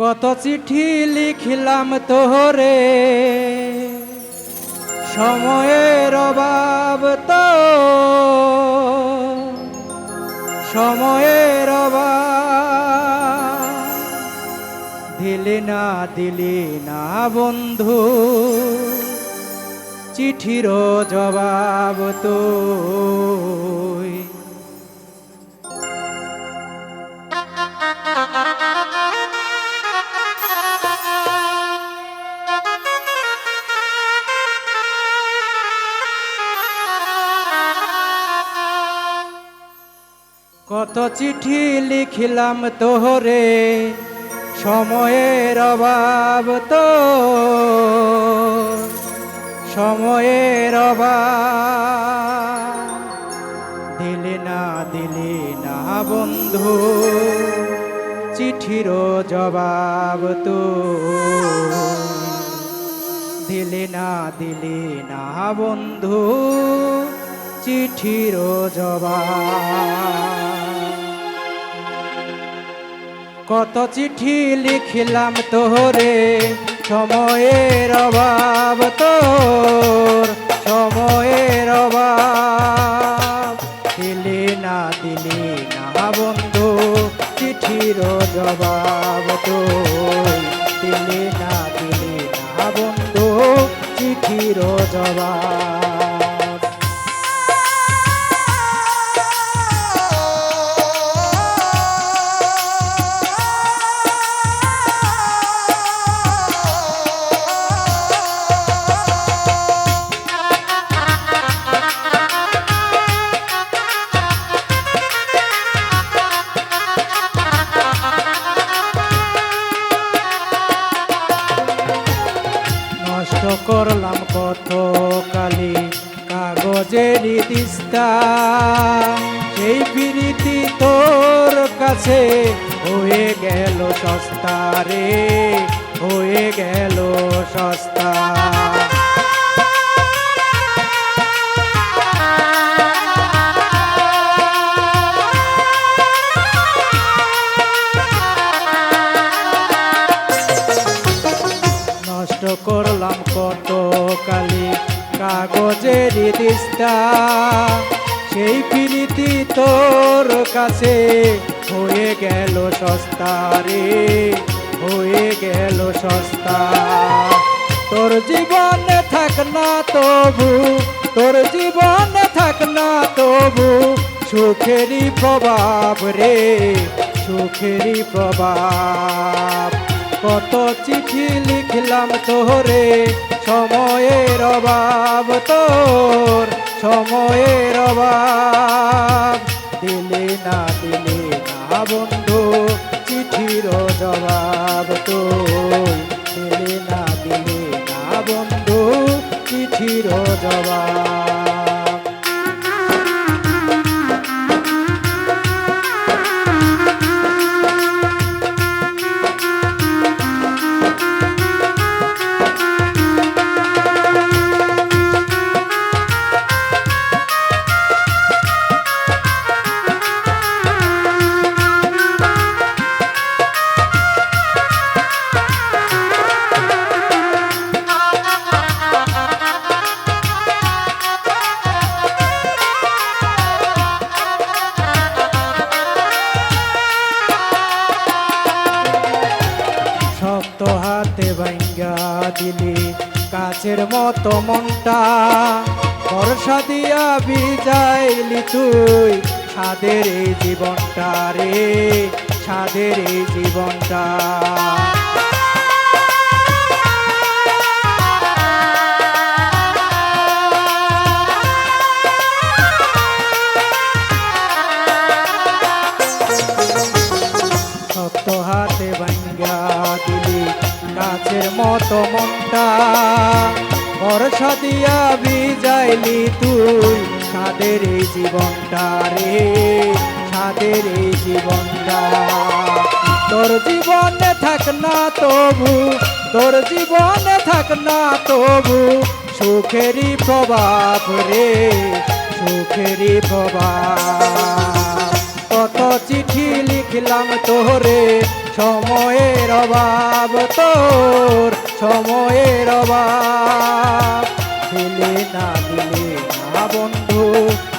কত চিঠি লিখিলাম তোরে, সময়ের অভাব তো, সময়ের অভাব। দিলি না বন্ধু চিঠির জবাব তুই। কত চিঠি লিখিলাম তোরে, সময়ের অভাব তো, সময়ের অভাব। দিলি না বন্ধু চিঠির জবাব তো, দিলি না বন্ধু চিঠির জবাব। কত চিঠি লিখিলাম তোরে, সময়ের অভাব তোর, সময়ের অভাব। দিলি না বন্ধু চিঠির জবাব তোর, দিলি না বন্ধু চিঠির জবাব। নষ্ট করলাম কত কালি কাগজের দিস্তা, সেই প্রীতি তোর কাছে হয়ে গেল সস্তা রে, হয়ে গেল সস্তা। নষ্ট করলাম কত কালি কাগজের দিস্তা, সেই প্রীতি তোর কাছে হয়ে গেল সস্তা রে, হয়ে গেল সস্তা। তোর জীবনে থাক না তবু, তোর জীবনে থাক না তবু সুখেরই প্রভাব রে, সুখেরই প্রভাব। কত চিঠি লিখলাম তোরে, সময়ের অভাব তোর, সময়ের অভাব। দিলি না বন্ধু চিঠির জবাব তোর, দিলি না বন্ধু চিঠির জবাব। শক্ত হাতে ভাঙ্গা দিলি কাছের মতো মনটা, ভরসা দিয়া বিজাইলি তুই সাদের এই জীবনটা রে, সাদের এই জীবনটা। শক্ত হাতে ভাঙ্গা দিলি কাছের মতো মনটা, ভরসা দিয়া বিজাইলি তুই সাদের এই জীবনটা রে, সাদের এই জীবনটা। তোর জীবনে থাক না তবু, তোর জীবনে থাক না তবু সুখেরই প্রভাব রে, সুখেরই প্রভাব। কত চিঠি লিখলাম তোরে, সময়ের অভাব তোর, সময়ের অভাব। দিলে না দিলে না বন্ধু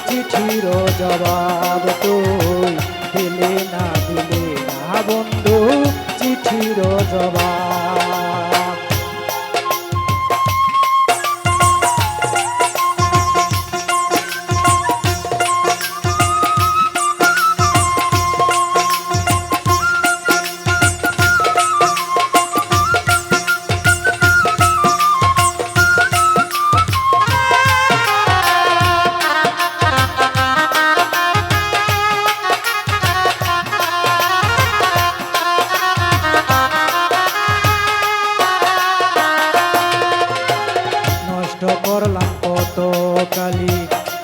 চিঠির জবাব তুই, দিলে না দিলে না বন্ধু চিঠির জবাব। নষ্ট করলাম কত কালি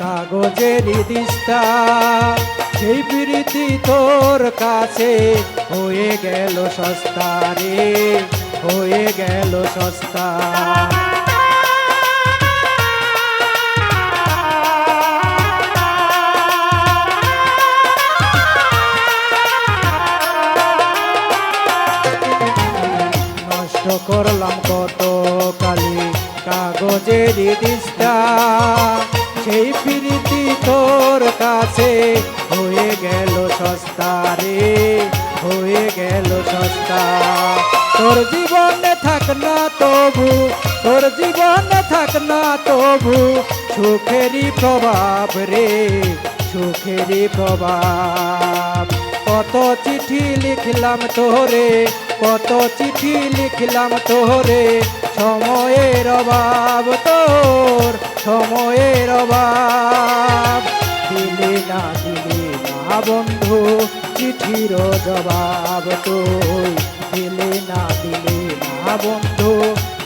কাগজেরই দিস্তা, সেই প্রীতি তোর কাছে হয়ে গেল সস্তা রে, হয়ে গেল সস্তা। নষ্ট করলাম কত কালি কাগজেরই দিস্তা, সেই প্রীতি তোর কাছে হয়ে গেল সস্তা রে, হয়ে গেল সস্তা। তোর জীবনে থাক না তবু, তোর জীবনে থাক না তবু সুখেরই প্রভাব রে, সুখেরই প্রভাব। কত চিঠি লিখলাম তোরে, কত চিঠি লিখলাম তোরে, সময়ের অভাব তোর, সময়ের অভাব। দিলে না দিলে না বন্ধু চিঠির জবাব তুই, দিলে না দিলে না বন্ধু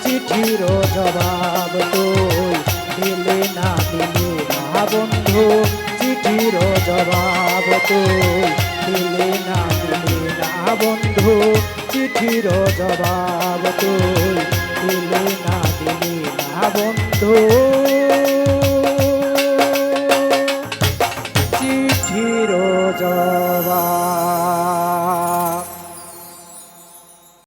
চিঠির জবাব তুই, দিলে না দিলে না বন্ধু চিঠির জবাব তুই, দিলে না দিলে না বন্ধু চিঠির জবাব তুই, দিলে না দিলে না বন্ধু।